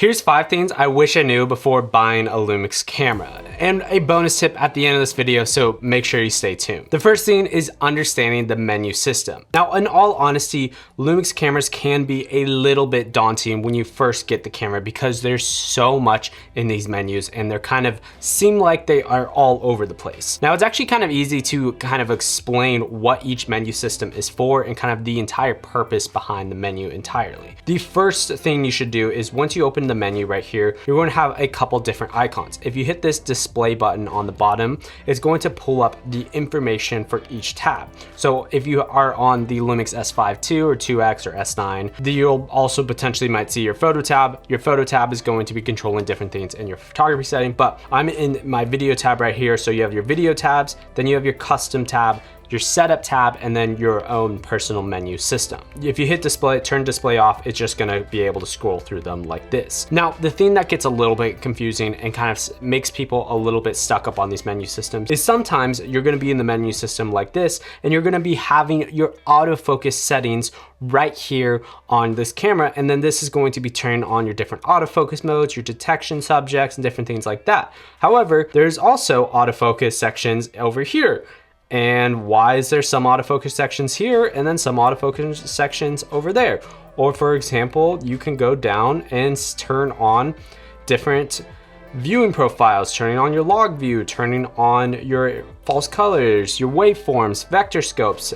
Here's 5 things I wish I knew before buying a LUMIX camera, and a bonus tip at the end of this video, so make sure you stay tuned. The first thing is understanding the menu system. Now, in all honesty, LUMIX cameras can be a little bit daunting when you first get the camera because there's so much in these menus and they're kind of seem like they are all over the place. Now, it's actually kind of easy to kind of explain what each menu system is for and kind of the entire purpose behind the menu entirely. The first thing you should do is once you open the menu right here, you're going to have a couple different icons. If you hit this display button on the bottom, it's going to pull up the information for each tab. So if you are on the LUMIX S5 II or 2X or S9, you'll also potentially might see your photo tab. Your photo tab is going to be controlling different things in your photography setting, but I'm in my video tab right here. So you have your video tabs, then you have your custom tab, your setup tab, and then your own personal menu system. If you hit display, turn display off, it's just gonna be able to scroll through them like this. Now, the thing that gets a little bit confusing and kind of makes people a little bit stuck up on these menu systems is sometimes you're gonna be in the menu system like this, and you're gonna be having your autofocus settings right here on this camera, and then this is going to be turning on your different autofocus modes, your detection subjects, and different things like that. However, there's also autofocus sections over here. And why is there some autofocus sections here and then some autofocus sections over there? Or for example, you can go down and turn on different viewing profiles, turning on your log view, turning on your false colors, your waveforms, vector scopes,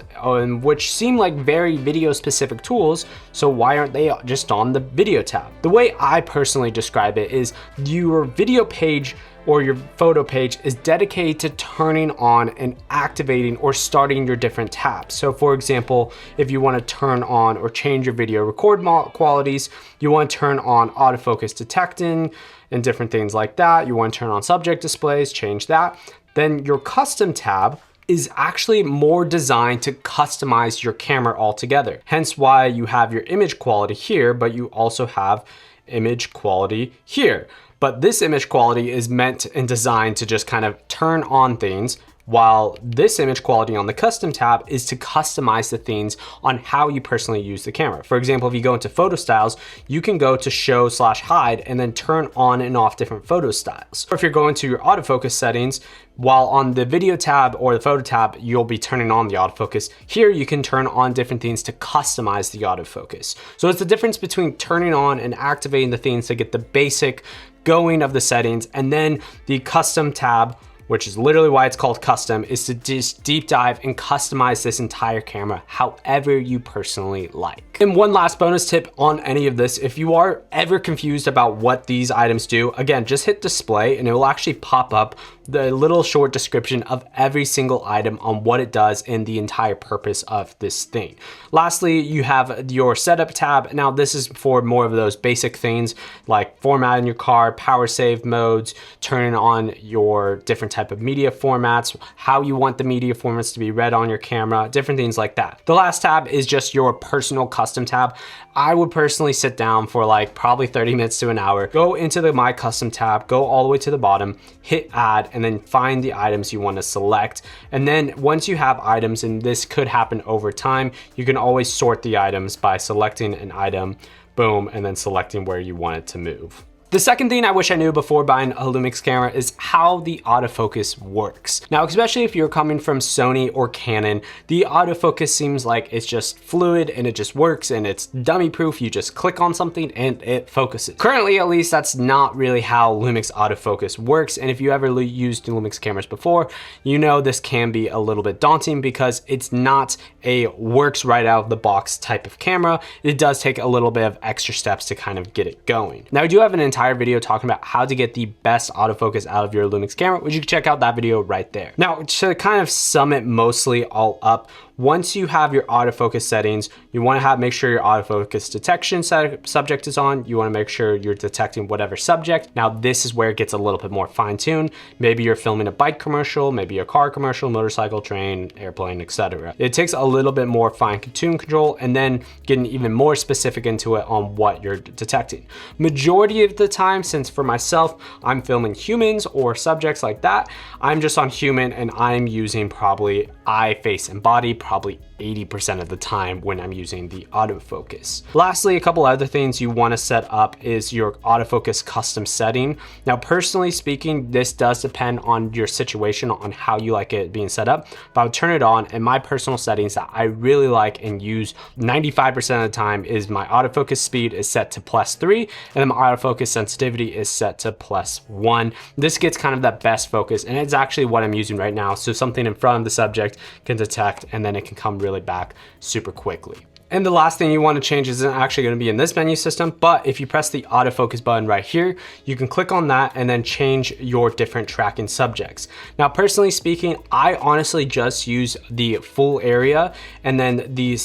which seem like very video specific tools. So why aren't they just on the video tab? The way I personally describe it is your video page or your photo page is dedicated to turning on and activating or starting your different tabs. So for example, if you want to turn on or change your video record qualities, you want to turn on autofocus detecting and different things like that. You want to turn on subject displays, change that. Then your custom tab is actually more designed to customize your camera altogether. Hence why you have your image quality here, but you also have image quality here. But this image quality is meant and designed to just kind of turn on things, while this image quality on the custom tab is to customize the things on how you personally use the camera. For example, if you go into photo styles, you can go to show/hide and then turn on and off different photo styles. Or if you're going to your autofocus settings, while on the video tab or the photo tab, you'll be turning on the autofocus. Here, you can turn on different things to customize the autofocus. So it's the difference between turning on and activating the things to get the basic going of the settings, and then the custom tab, which is literally why it's called custom, is to just deep dive and customize this entire camera however you personally like. And one last bonus tip on any of this, if you are ever confused about what these items do, again, just hit display and it will actually pop up the little short description of every single item on what it does and the entire purpose of this thing. Lastly, you have your setup tab. Now this is for more of those basic things like formatting your card, power save modes, turning on your different type of media formats, how you want the media formats to be read on your camera, different things like that. The last tab is just your personal custom tab. I would personally sit down for like probably 30 minutes to an hour, go into the My Custom tab, go all the way to the bottom, hit add, and then find the items you want to select. And then once you have items, and this could happen over time, you can always sort the items by selecting an item, boom, and then selecting where you want it to move. The second thing I wish I knew before buying a LUMIX camera is how the autofocus works. Now, especially if you're coming from Sony or Canon, the autofocus seems like it's just fluid and it just works and it's dummy proof. You just click on something and it focuses. Currently, at least, that's not really how LUMIX autofocus works. And if you ever used LUMIX cameras before, you know this can be a little bit daunting because it's not a works right out of the box type of camera. It does take a little bit of extra steps to kind of get it going. Now, I do have an entire video talking about how to get the best autofocus out of your LUMIX camera, which you can check out that video right there. Now, to kind of sum it mostly all up, once you have your autofocus settings, you want to make sure your autofocus detection subject is on. You want to make sure you're detecting whatever subject. Now, this is where it gets a little bit more fine-tuned. Maybe you're filming a bike commercial, maybe a car commercial, motorcycle, train, airplane, etc. It takes a little bit more fine-tuned control and then getting even more specific into it on what you're detecting. Majority of the time, since for myself, I'm filming humans or subjects like that, I'm just on human and I'm using probably eye, face, and body, probably 80% of the time when I'm using the autofocus. Lastly, a couple other things you want to set up is your autofocus custom setting. Now, personally speaking, this does depend on your situation, on how you like it being set up, but I would turn it on. And my personal settings that I really like and use 95% of the time is my autofocus speed is set to +3, and then my autofocus sensitivity is set to +1. This gets kind of that best focus, and it's actually what I'm using right now. So something in front of the subject can detect, and then it can come really back super quickly. And the last thing you want to change isn't actually going to be in this menu system, but if you press the autofocus button right here, you can click on that and then change your different tracking subjects. Now, personally speaking, I honestly just use the full area and then the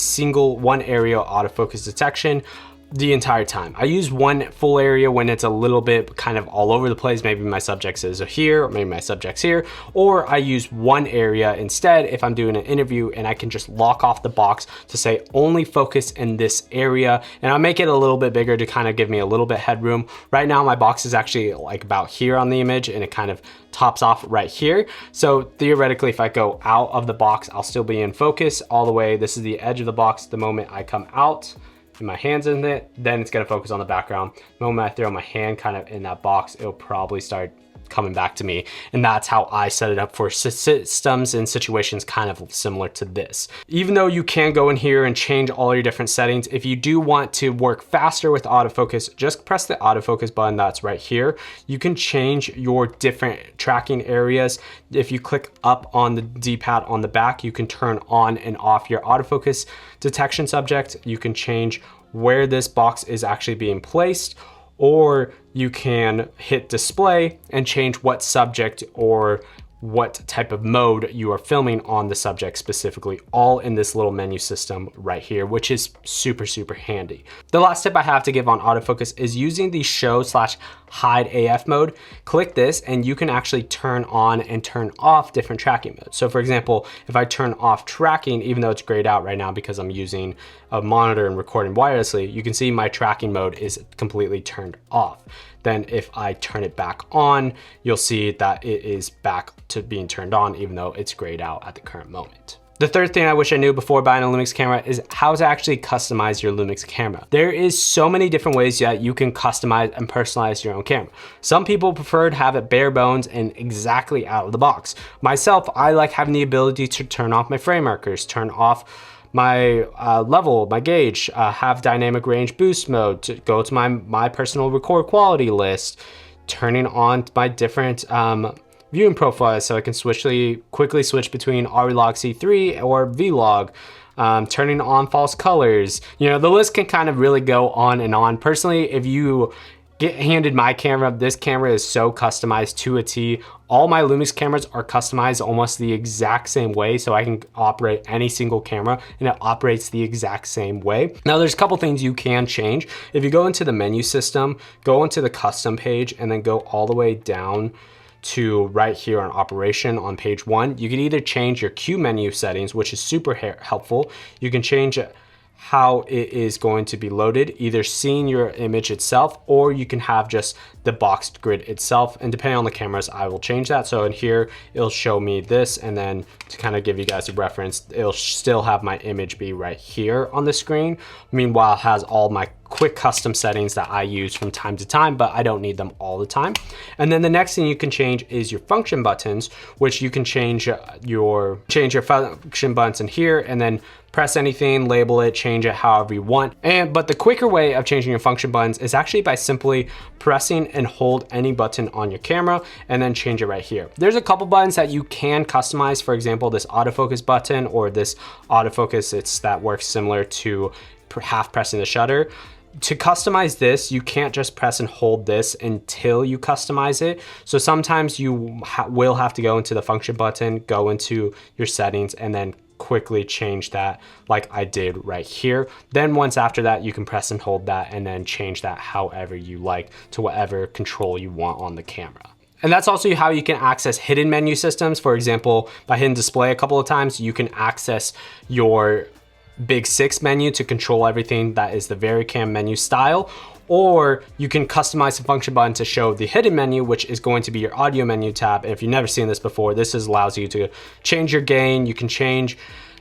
one area autofocus detection the entire time. I use one full area when it's a little bit kind of all over the place. Maybe my subject is here, or maybe my subject's here, or I use one area instead if I'm doing an interview, and I can just lock off the box to say only focus in this area, and I'll make it a little bit bigger to kind of give me a little bit headroom. Right now my box is actually like about here on the image, and it kind of tops off right here. So theoretically, if I go out of the box, I'll still be in focus all the way. This is the edge of the box. The moment I come out, and my hand's in it, then it's gonna focus on the background. The moment I throw my hand kind of in that box, it'll probably start coming back to me. And that's how I set it up for systems and situations kind of similar to this. Even though you can go in here and change all your different settings, if you do want to work faster with autofocus, just press the autofocus button that's right here. You can change your different tracking areas. If you click up on the D-pad on the back, you can turn on and off your autofocus detection subject. You can change where this box is actually being placed, or you can hit display and change what subject or what type of mode you are filming on the subject specifically, all in this little menu system right here, which is super, super handy. The last tip I have to give on autofocus is using the show/hide AF mode. Click this and you can actually turn on and turn off different tracking modes. So for example, if I turn off tracking, even though it's grayed out right now because I'm using a monitor and recording wirelessly, you can see my tracking mode is completely turned off. Then if I turn it back on, you'll see that it is back to being turned on, even though it's grayed out at the current moment. The third thing I wish I knew before buying a LUMIX camera is how to actually customize your LUMIX camera. There is so many different ways that you can customize and personalize your own camera. Some people prefer to have it bare bones and exactly out of the box. Myself, I like having the ability to turn off my frame markers, turn off my level, my gauge, have dynamic range boost mode, to go to my personal record quality list, turning on my different viewing profiles so I can quickly switch between RLog C3 or Vlog, turning on false colors. You know, the list can kind of really go on and on. Personally, if you get handed my camera, this camera is so customized to a T. All my LUMIX cameras are customized almost the exact same way, so I can operate any single camera and it operates the exact same way. Now there's a couple things you can change. If you go into the menu system, go into the custom page and then go all the way down to right here on operation on page 1, you can either change your Q menu settings, which is super helpful. You can change how it is going to be loaded, either seeing your image itself, or you can have just the boxed grid itself. And depending on the cameras, I will change that. So in here, it'll show me this. And then to kind of give you guys a reference, it'll still have my image be right here on the screen. Meanwhile, it has all my quick custom settings that I use from time to time, but I don't need them all the time. And then the next thing you can change is your function buttons, which you can change your function buttons in here and then press anything, label it, change it however you want. But the quicker way of changing your function buttons is actually by simply pressing and hold any button on your camera and then change it right here. There's a couple buttons that you can customize. For example, this autofocus button or this autofocus, that works similar to half pressing the shutter. To customize this, you can't just press and hold this until you customize it. So sometimes you will have to go into the function button, go into your settings, and then quickly change that like I did right here. Then once after that, you can press and hold that and then change that however you like to whatever control you want on the camera. And that's also how you can access hidden menu systems. For example, by hitting display a couple of times, you can access your Big 6 menu to control everything that is the VariCam menu style, or you can customize the function button to show the hidden menu, which is going to be your audio menu tab. And if you've never seen this before, this allows you to change your gain. You can change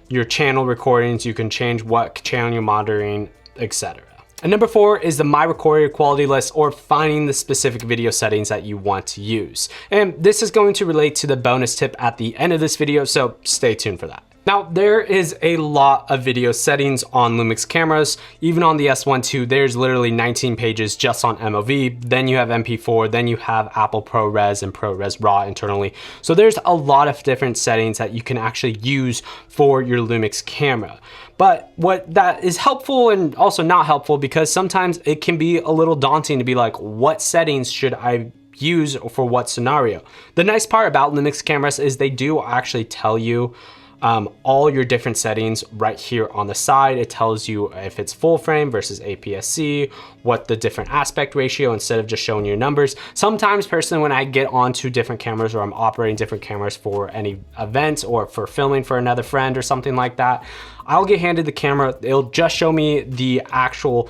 your channel recordings, you can change what channel you're monitoring, etc. And number 4 is the My Recorded Quality List, or finding the specific video settings that you want to use. And this is going to relate to the bonus tip at the end of this video, so stay tuned for that. Now, there is a lot of video settings on LUMIX cameras. Even on the S1 II, there's literally 19 pages just on MOV. Then you have MP4, then you have Apple ProRes and ProRes RAW internally. So there's a lot of different settings that you can actually use for your LUMIX camera. But what that is helpful and also not helpful, because sometimes it can be a little daunting to be like, what settings should I use for what scenario? The nice part about LUMIX cameras is they do actually tell you all your different settings right here on the side. It tells you if it's full frame versus APS-C, what the different aspect ratio, instead of just showing you numbers. Sometimes personally, when I get onto different cameras or I'm operating different cameras for any event or for filming for another friend or something like that, I'll get handed the camera. It'll just show me the actual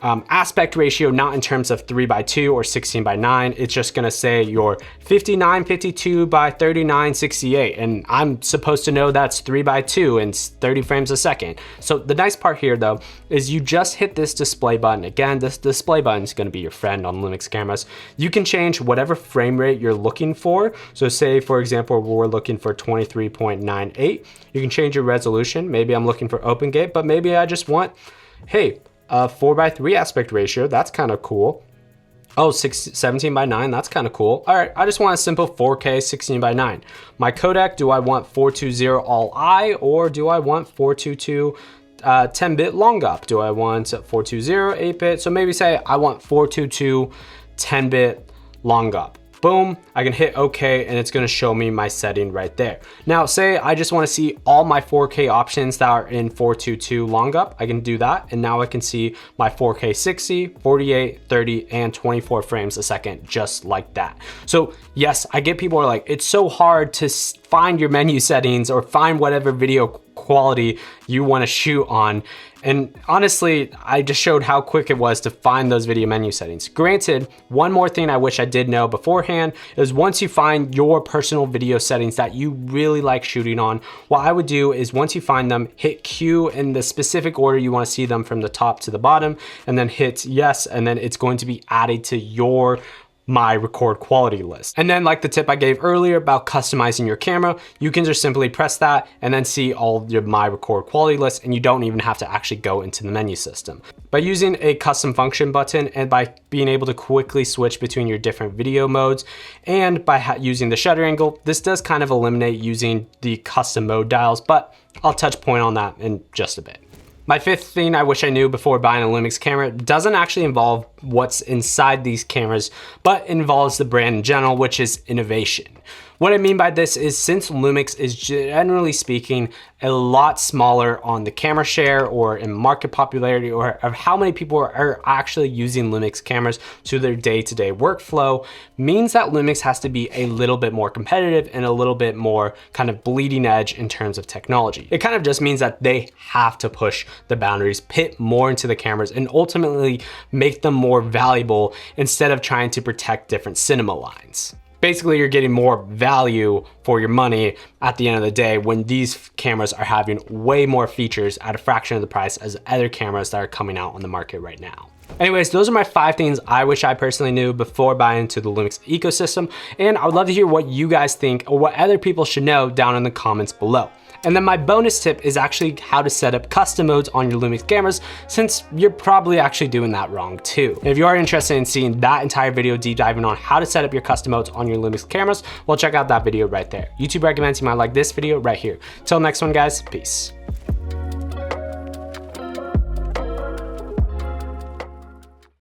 aspect ratio, not in terms of 3:2 or 16:9. It's just gonna say your 59:52 by 39:68, and I'm supposed to know that's 3:2 and 30 frames a second. So the nice part here though is you just hit this display button. Again, this display button is gonna be your friend on LUMIX cameras. You can change whatever frame rate you're looking for. So say for example, we're looking for 23.98. You can change your resolution. Maybe I'm looking for open gate, but maybe I just want, hey, 4:3 aspect ratio, that's kind of cool. Oh, 17:9, that's kind of cool. All right, I just want a simple 4K 16:9. My codec, do I want 420 all I, or do I want 422 10-bit long up? Do I want 420 8-bit? So maybe say I want 422 10-bit long up. Boom, I can hit OK and it's gonna show me my setting right there. Now, say I just wanna see all my 4K options that are in 422 long up, I can do that. And now I can see my 4K 60, 48, 30, and 24 frames a second, just like that. So yes, I get people are like, it's so hard to find your menu settings or find whatever video quality you wanna shoot on. And honestly, I just showed how quick it was to find those video menu settings. Granted, one more thing I wish I did know beforehand is once you find your personal video settings that you really like shooting on, what I would do is once you find them, hit Q in the specific order you want to see them from the top to the bottom, and then hit yes, and then it's going to be added to your My Record Quality List. And then like the tip I gave earlier about customizing your camera, you can just simply press that and then see all your My Record Quality List, and you don't even have to actually go into the menu system. By using a custom function button and by being able to quickly switch between your different video modes, and by using the shutter angle, this does kind of eliminate using the custom mode dials, but I'll touch point on that in just a bit. My 5th thing I wish I knew before buying a LUMIX camera doesn't actually involve what's inside these cameras, but involves the brand in general, which is innovation. What I mean by this is, since LUMIX is generally speaking a lot smaller on the camera share or in market popularity or of how many people are actually using LUMIX cameras to their day-to-day workflow, means that LUMIX has to be a little bit more competitive and a little bit more kind of bleeding edge in terms of technology. It kind of just means that they have to push the boundaries, pit more into the cameras, and ultimately make them more valuable instead of trying to protect different cinema lines. Basically, you're getting more value for your money at the end of the day when these cameras are having way more features at a fraction of the price as other cameras that are coming out on the market right now. Anyways, those are my 5 things I wish I personally knew before buying into the LUMIX ecosystem, and I would love to hear what you guys think or what other people should know down in the comments below. And then my bonus tip is actually how to set up custom modes on your LUMIX cameras, since you're probably actually doing that wrong too. And if you are interested in seeing that entire video deep diving on how to set up your custom modes on your LUMIX cameras, well, check out that video right there. YouTube recommends you might like this video right here. Till next one, guys, peace.